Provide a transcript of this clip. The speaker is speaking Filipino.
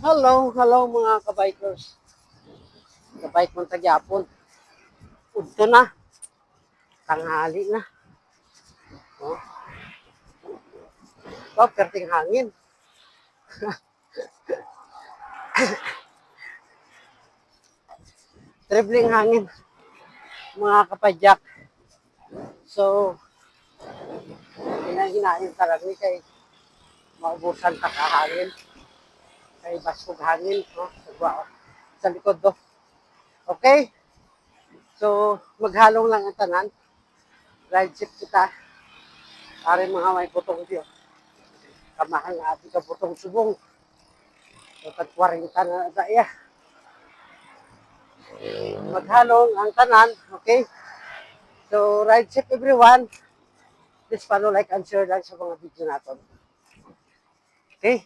Hello mga kabikers. Kabike mong tagyapon. Udto na. Tanghali na. Oh, perting hangin. Tripling hangin. Mga kapadyak. So, hinahinahin talaga ni kay maubusan ka kahangin. Kay basog hangin. Sa likod do. Okay? So, maghalong lang ang tanan. Ride ship kita. Pare mga may butong diyo. Kamahal na ati ka butong subong. So, 40 na daya. Maghalong ang tanan. Okay? So, ride safe everyone. Please follow, like, and share lang sa mga video natin. Okay?